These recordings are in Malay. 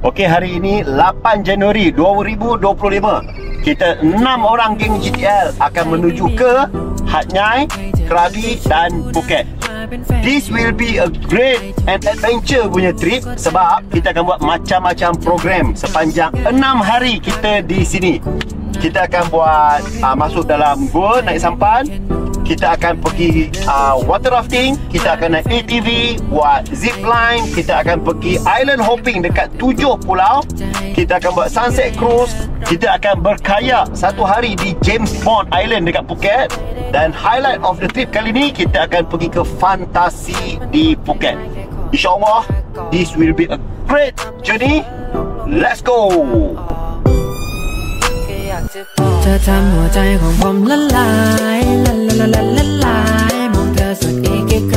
Okey, hari ini 8 Januari 2025. Kita 6 orang geng GTL akan menuju ke Hat Nyai, Krabi dan Phuket. This will be a great and adventure punya trip sebab kita akan buat macam-macam program sepanjang 6 hari kita di sini. Kita akan buat masuk dalam gua, naik sampan. Kita akan pergi water rafting. Kita akan naik ATV, buat zip line. Kita akan pergi island hopping dekat 7 pulau. Kita akan buat sunset cruise. Kita akan berkayak 1 hari di James Bond Island dekat Phuket. Dan highlight of the trip kali ni, kita akan pergi ke Fantasi di Phuket. InsyaAllah, this will be a great journey. Let's go!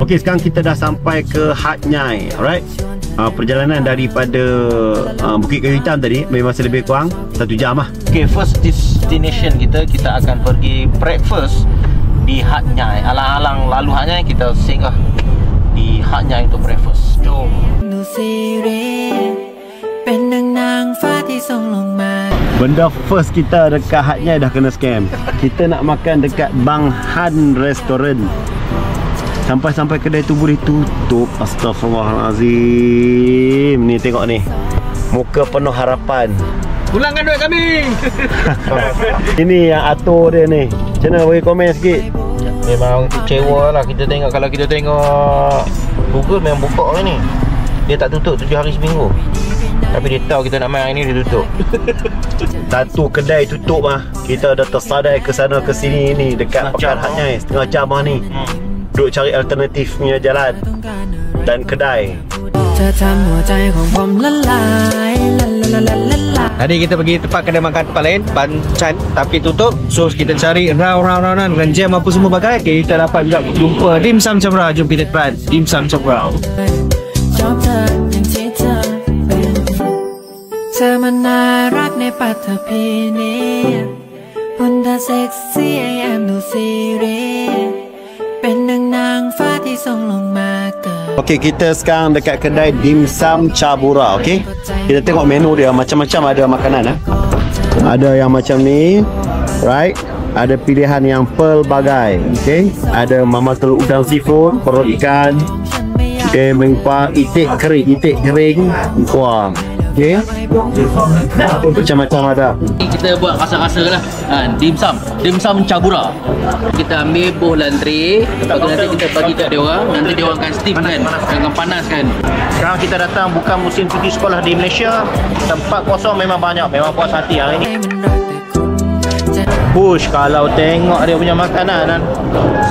Okey, sekarang kita dah sampai ke Hat Nyai. Alright. Perjalanan daripada Bukit Kayu Hitam tadi memang lebih kurang 1 jam lah. Okey, first destination kita akan pergi breakfast di Hat Nyai. Alang-alang lalu Hat Nyai, kita singgah di Hat Nyai untuk breakfast. Jom. Benda first kita dekat Hat Nyai dah kena scam. Kita nak makan dekat Bang Han Restaurant. Sampai kedai tu boleh tutup. Astaghfirullahalazim. Ni tengok ni, muka penuh harapan. Pulangkan duit kami. Ini yang atur dia ni. Macam mana, bagi komen sikit. Memang kecewa lah kita tengok. Kalau kita tengok Google memang buka hari ni, dia tak tutup 7 hari seminggu. Tapi dia tahu kita nak main hari ni, dia tutup. Satu kedai tutup lah. Kita dah tersadai ke sana ke sini ni dekat Pekan Hat Nyai. Setengah jam lah ni. Duk cari alternatif punya jalan dan kedai. Tadi kita pergi tempat kedai makan tempat lain, Bancan, tapi tutup. So kita cari round dengan jam apa semua bagai. Okay, kita dapat juga jumpa Dim Sum Chhabra. Jom kita try Dim Sum Chhabra. Okey, kita sekarang dekat kedai Dim Sum Chhabra. Okey, kita tengok menu dia, macam-macam ada makanan. Ada yang macam ni, right? Ada pilihan yang pelbagai. Okey, ada mamak telur udang seafood, perut ikan, mengkuang, itik kering, kuah. Okey, macam-macam ada. Kita buat rasa-rasa lah. Dim Sum Chhabra. Kita ambil bohlam tray, lepas tu nanti kita bagi kat dia orang. Nanti dia orang akan steam kan, akan panas kan. Sekarang kita datang bukan musim cuti sekolah di Malaysia. Tempat kosong memang banyak, memang puas hati hari ni. Push, kalau tengok dia punya makanan,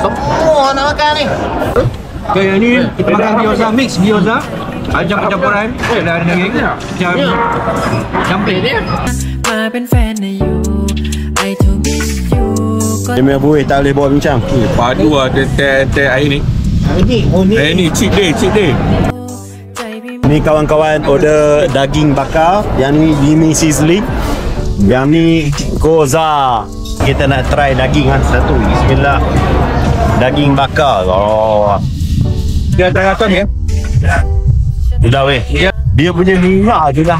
semua nak makan ni. Okay, yang ni kita makan gyoza, mix gyoza. Ada campuran, ada daging, campur dia. Dia punya buih tak boleh bawa bincang. Padu ada teh air ni. Ini cheat day. Ni kawan-kawan order daging bakar. Yang ni mini sizzling. Yang ni gyoza. Kita nak try daging satu. Bismillah. Daging bakar. Oh. Dia tak rasa ni. Sudah weh. Dia punya minyak je lah.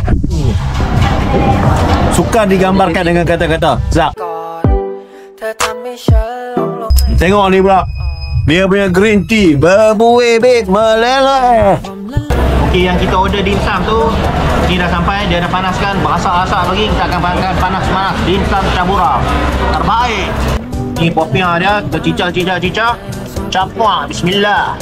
Suka digambarkan dengan kata-kata. Zak. Tengok ni pula. Dia punya green tea berbuih bit meleleh. Okey, yang kita order dim sum tu, ni dah sampai, dia dah panaskan, berasak-asak lagi. Kita akan panas-panas dim sum Chhabra. Terbaik. Ni popiah dia, kita cicah. Campur, bismillah.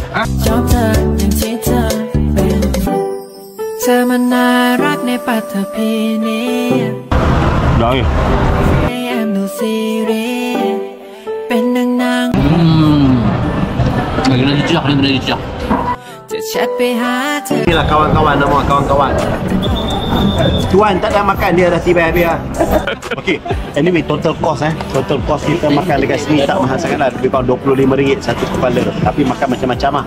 Dah ni. Kena cicah. Inilah kawan-kawan, nama kawan-kawan. Tuan tak ada makan, dia dah tiba habis lah. Okey, anyway, total cost kita makan dekat sini tak mahal sangat lah. Lebih kurang RM25 satu kepala. Tapi makan macam-macam lah.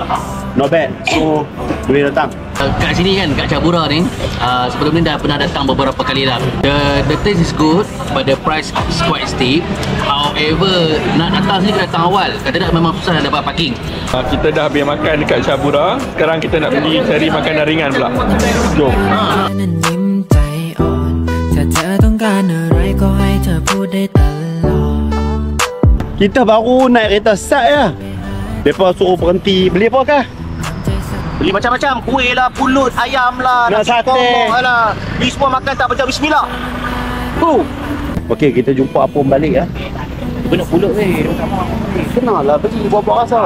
Not bad. So, boleh datang. Kat sini kan, kat Chhabra ni, sebelum ni dah pernah datang beberapa kali lah. The taste is good, but the price is quite steep. However, nak datang sini datang awal. Kadang-kadang memang susah nak dapat parking. Kita dah habis makan dekat Chhabra. Sekarang kita nak pergi cari makanan ringan pula. Jom. Kita baru naik kereta sat ya. Mereka suruh berhenti. Beli apa kah? Beli macam-macam, kuih lah, pulut, ayam lah, Nak nasi sate. pomok lah. Ni semua makan tak baca bismillah. Okey, kita jumpa Apung balik ya. Benak pulut ni. Kenalah beli buah-buah rasa.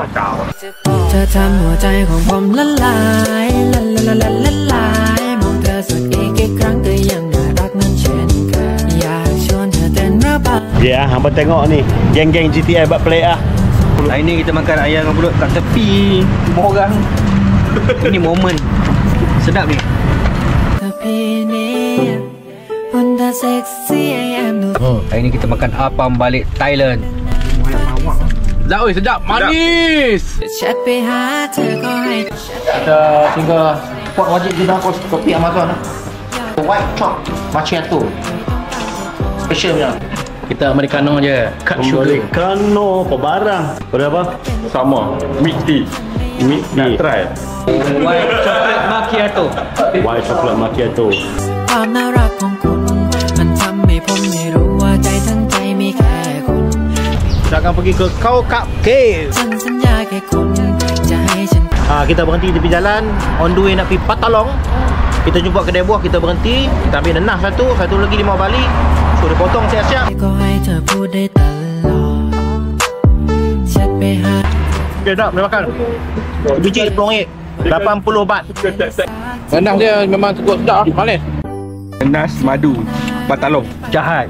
เธอทำหัวใจของผมละลายละละละละลายมองเธอสุดอีกครั้งก็ยังน่ารักนั้นเช่นเคยอยากชวนเธอเต้นระบาย Ya, hamba tengok ni. Geng-geng GTI buat pelik ah. Hari ni kita makan ayam dengan pulut kat tepi rumah orang. Ini momen. Sedap ni. เธอพี่นี้หุ่นเธอเซ็กซี่ไอแอมดู Hari ni kita makan apam balik Thailand. Sedap oi, sedap. Manis. แชทไปหาเธอก็ให้ Kita singgah spot wajib kita kopi Amazon. White chop macchiato. Special punya. Kita americano je. Cut sugar. Americano apa barang? Berapa? Sama. Milk tea. Milk Nak tea. try? White chocolate macchiato. White chocolate macchiato. ความน่ารักของคุณมันทำให้ผมไม่รู้ว่าใจทั้งใจมีแค่คุณ Kita akan pergi ke Khao Kap Cave. ฉันสัญญาแค่คุณจะให้ฉัน Kita berhenti tepi jalan. On the way nak pergi Patalong. Kita jumpa kedai buah, kita berhenti. Kita ambil nanah satu lagi dia mau balik. So dia potong siap-siap. ก็ให้เธอพูดได้ตลอดแชทไปหา Okay, dah boleh makan. Biji RM10. 80 baht. Rendah dia memang cukup sedap. Manis. Nas madu. Batalong. Jahat.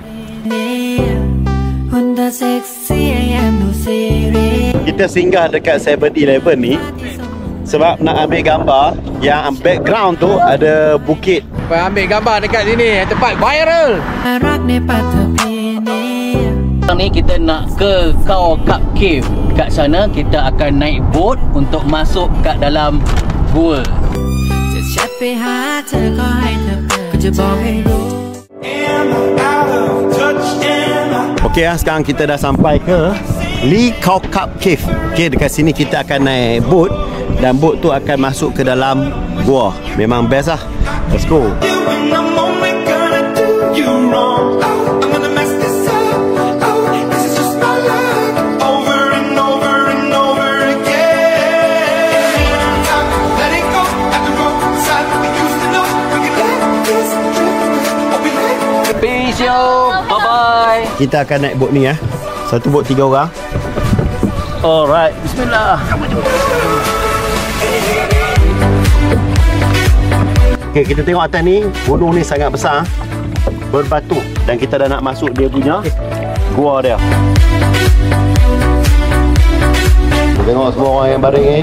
หุ่นเธอเซ็กซี่ไอแอมดูซีรีส์ Kita singgah dekat 7-Eleven ni sebab nak ambil gambar yang background tu ada bukit. Ambil gambar dekat sini. Tempat viral. น่ารักในปัตตภีนี้ Sekarang ni kita nak ke Khao Kap Cave. Kat sana kita akan naik boat untuk masuk kat dalam gua. จะแชทไปหาเธอก็ให้เธอก็จะบอกให้รู้ Okey sekarang kita dah sampai ke Lee Khao Kap Cave. Okey, dekat sini kita akan naik boat dan boat tu akan masuk ke dalam gua. Memang best lah. Let's go. Peace yo. Bye bye. Kita akan naik boat ni ya. Satu boat 3 orang. Alright, bismillah. Okay, kita tengok atas ni, gunung ni sangat besar, berbatu, dan kita dah nak masuk dia punya gua dia. Tengok semua orang yang baring ni.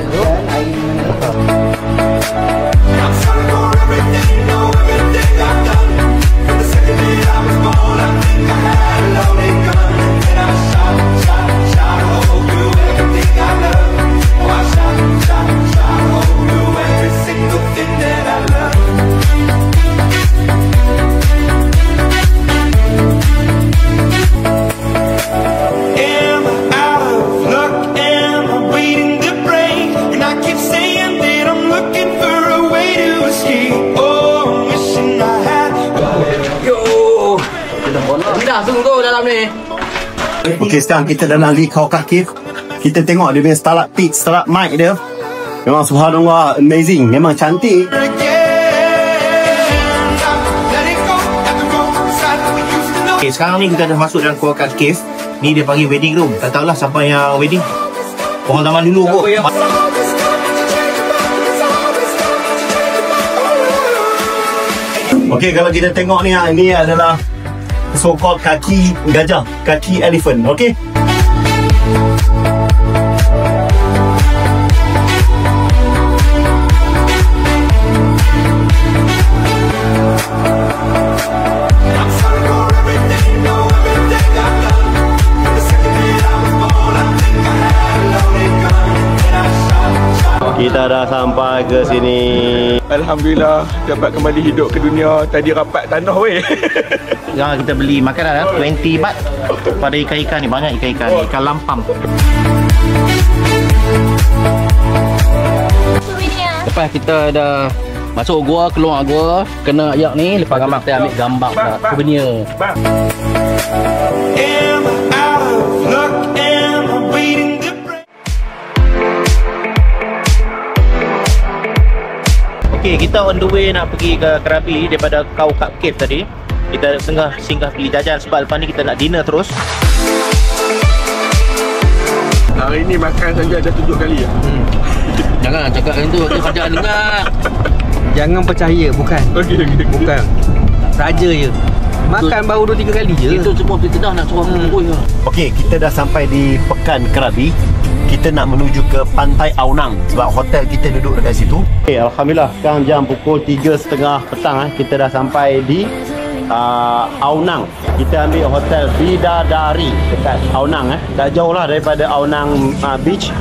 Okey, sekarang kita dalam Lee Khao Kap Cave. Kita tengok dia punya stalactite, stalagmite dia. Memang subhanallah amazing, memang cantik. Okay, sekarang ni kita dah masuk dalam Khao Kap Cave. Ni dia panggil wedding room. Tak tahulah siapa yang wedding. Orang zaman dulu kot. Okey, kalau kita tengok ni, ini adalah so called kaki gajah, kaki elephant. Okey. Kita dah sampai ke sini. Alhamdulillah dapat kembali hidup ke dunia. Tadi rapat tanah weh. Yang kita beli makanan 20 baht pada ikan-ikan ni. Banyak ikan-ikan ni. Ikan lampam. Lepas kita dah masuk gua, keluar gua, kena ayak ni, lepas kita ambil gambar pula. Souvenir. Okay, kita on the way nak pergi ke Krabi daripada Khao Kap Cave tadi. Kita tengah singgah beli jajan sebab lepas ni kita nak dinner terus. Hari ni makan saja ada 7 kali ya. Jangan cakap macam tu, kita kerjaan dengar. Jangan percaya, bukan. Okey. Bukan. Saja je. Makan baru 2-3 kali je. Itu semua kita dah nak suruh menunggu je. Okey, kita dah sampai di Pekan Krabi. Kita nak menuju ke Pantai Aonang sebab hotel kita duduk dekat situ. Okay, Alhamdulillah sekarang jam pukul 3.30 petang kita dah sampai di Aonang. Kita ambil hotel Bidadari dekat Aonang tak jauh lah daripada Aonang Beach.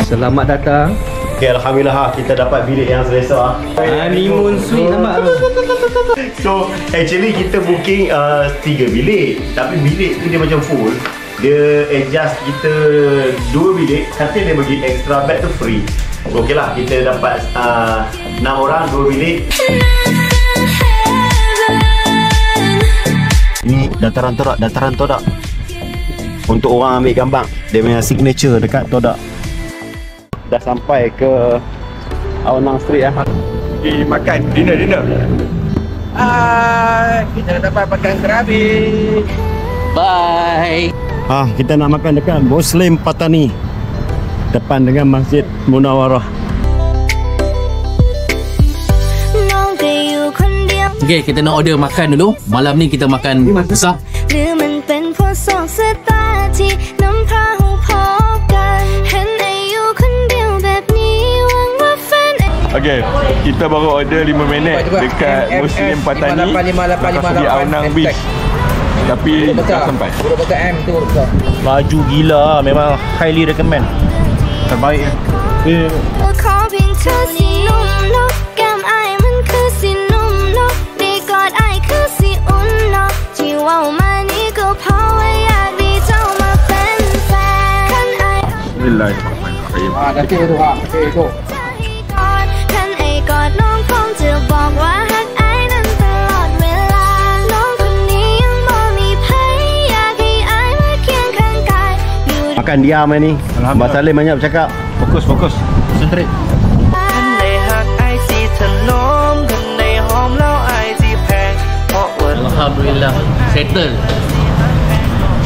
Selamat datang. Okay, Alhamdulillah kita dapat bilik yang selesa. Honeymoon suite nampak tu. So actually kita booking 3 bilik, tapi bilik tu dia macam full. Dia adjust kita 2 bilik, kata dia bagi extra bed tu free. So okey lah, kita dapat 6 orang 2 bilik. Ni dataran Todak. Untuk orang ambil gambar, dia punya signature dekat Todak. Dah sampai ke Aonang Street Pergi makan, dinner. Hai, kita dapat makan Krabi. Bye. Kita nak makan dekat Muslim Patani depan dengan Masjid Munawarah. Okay, kita nak order makan dulu. Malam ni kita makan besar. Okey, kita baru order 5 minit dekat Muslim Patani. Lepas pergi Aonang Beach. Tapi tak sampai. Baju gila, memang highly recommend. Terbaik. Bismillahirrahmanirrahim. Makan diam ni. Abang Salim banyak bercakap. Fokus. Concentrate. Alhamdulillah settle.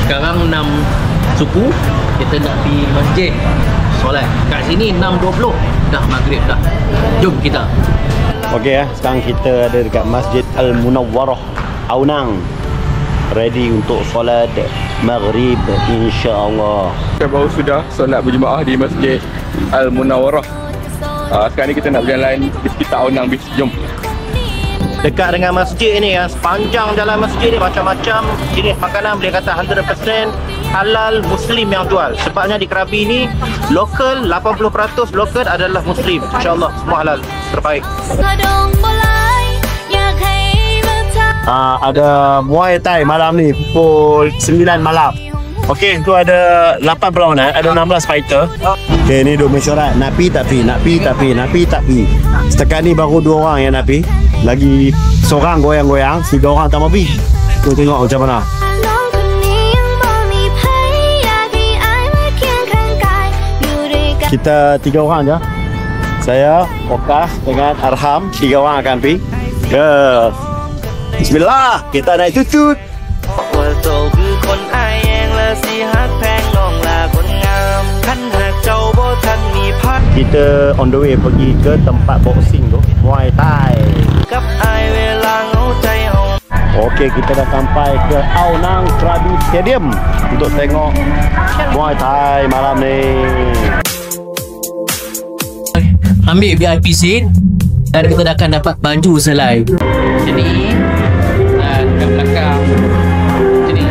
Sekarang 6 suku kita nak pergi masjid solat. Kat sini 6.20 dah maghrib dah. Jom kita. Okey sekarang kita ada dekat Masjid Al-Munawwarah Aonang. Ready untuk solat maghrib insya-Allah. Kita baru sudah solat berjemaah di Masjid Al-Munawwarah. Sekarang ni kita nak berjalan di sekitar Aonang Beach. Jom. Dekat dengan masjid ni sepanjang jalan masjid ni macam-macam jenis makanan, boleh kata 100% halal Muslim yang jual. Sebabnya di Krabi ni lokal 80% lokal adalah Muslim. InsyaAllah semua halal. Terbaik. Ada Muay Thai malam ni pukul 9 malam. Okey, tu ada 8 perlawanan, ada 16 fighter. Okey, ni duk mesyuarat nak pi tak pi. Setakat ni baru 2 orang yang nak pi. Lagi seorang goyang-goyang, 3 orang tak mau pi. Tu tengok macam mana. Kita 3 orang je. Saya, Okas dengan Arham, 3 orang akan pi. Bismillah, kita naik tutut. Kita on the way pergi ke tempat boxing tu, Muay Thai. Okey, kita dah sampai ke Aonang Krabi Stadium untuk tengok Muay Thai malam ni. Ambil VIP seat dan kita akan dapat baju selai. Sini dan kat belakang. Sini.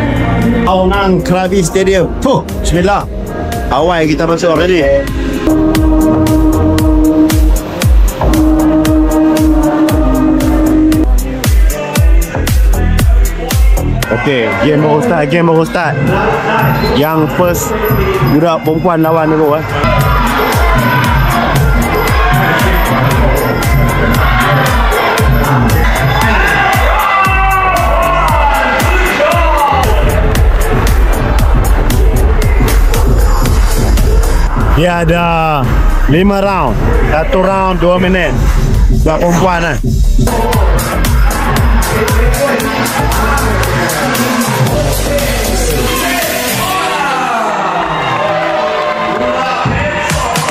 Aonang Krabi Stadium. Bismillah. Awal kita masuk tadi. Okey, game baru start. Yang first budak perempuan lawan dulu Dia ada 5 round. 1 round 2 minit. Buat perempuan lah.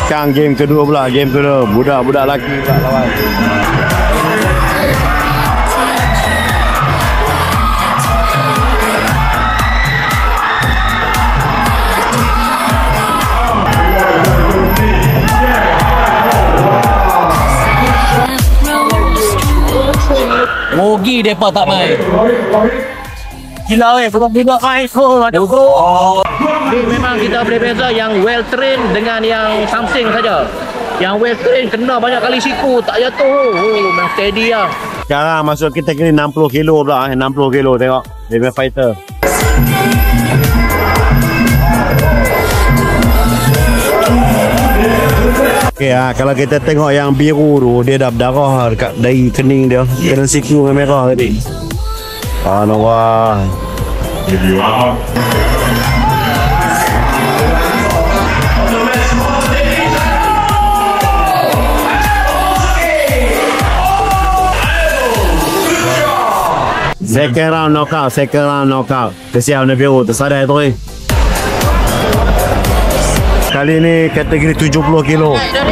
Sekarang game kedua pula. Game kedua. Budak-budak lelaki pula lawan. Rugi depa tak main. Gila budak-budak main pun ada gol. Ni memang kita boleh beza yang well trained dengan yang something saja. Yang well trained kena banyak kali siku tak jatuh. Memang steady lah. Sekarang masuk kategori 60 kilo pula. 60 kilo tengok. Dia punya fighter. Okay, kalau kita tengok yang biru tu, dia dah berdarah dekat dari kening dia. Kena siku dengan merah tadi. Nampak. Second round knockout. Kesian warna biru, tersadai tu. Kali ni kategori 70 kilo. Lanjut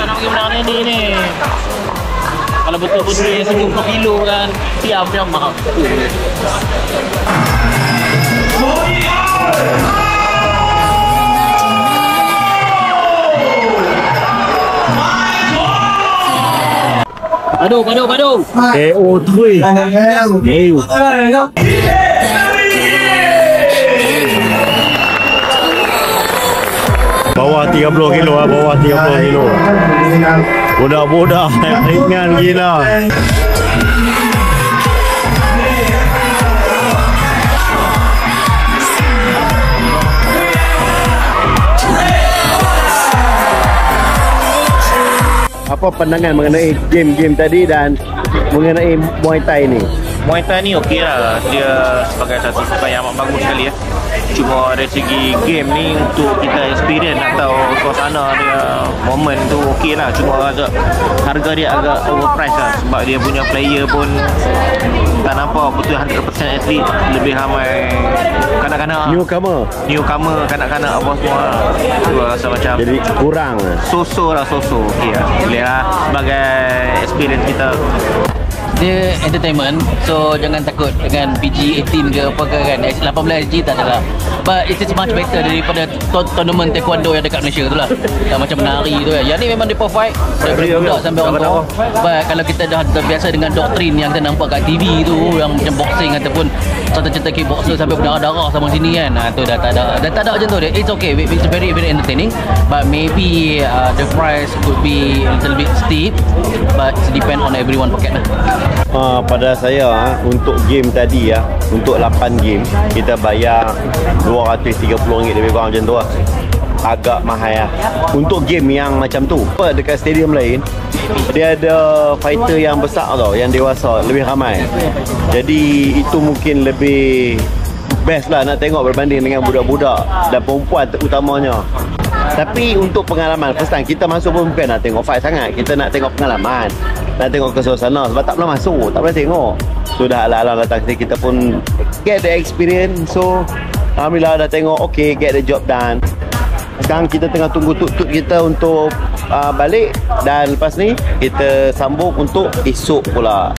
nak pergi menang ni. Kalau betul-betul yang 70 kilo kan, siap dia mahal. Padu. KO3. Bawah 30 kilo lah, bawah 30 kilo. Budak-budak ringan gila. Apa pandangan mengenai game-game tadi dan mengenai Muay Thai ni? Muay Thai ni okey lah. Dia sebagai satu sukan yang amat bagus sekali ya. Cuma dari segi game ni untuk kita experience atau suasana dia, moment tu okey lah. Cuma agak harga dia agak overpriced lah. Sebab dia punya player pun tak nampak betul 100% atlet. Lebih ramai kanak-kanak, newcomer, kanak-kanak apa semua. Tu rasa macam jadi kurang so-so okey lah. Boleh lah sebagai experience kita. Dia entertainment, so jangan takut dengan PG-18 ke apa ke kan. 18SG tak ada lah. But it is much better daripada tournament taekwondo yang dekat Malaysia tu lah. Yang macam menari tu kan. Yang ni memang depa fight dari budak sampai orang tua. But kalau kita dah terbiasa dengan doktrin yang kita nampak kat TV tu, yang macam boxing ataupun cerita-cerita kickboxer sampai berdarah-darah sama sini kan. Tu dah tak ada macam tu. It's okay, it's very entertaining. But maybe the price could be a little bit steep. But it depend on everyone pocket lah. Pada saya untuk game tadi untuk 8 game kita bayar RM230 lebih kurang macam tu lah. Agak mahal untuk game yang macam tu. Dekat stadium lain dia ada fighter yang besar tau, yang dewasa, lebih ramai. Jadi itu mungkin lebih best lah nak tengok berbanding dengan budak-budak dan perempuan utamanya. Tapi untuk pengalaman, first time kita masuk pun bukan nak tengok fight sangat. Kita nak tengok pengalaman, nak tengok kesuasana. Sebab tak pernah masuk, tak pernah tengok. So dah alang-alang datang sini, kita pun get the experience. So alhamdulillah dah tengok, okay, get the job done. Sekarang kita tengah tunggu tuk-tuk kita untuk balik. Dan lepas ni kita sambung untuk esok pula.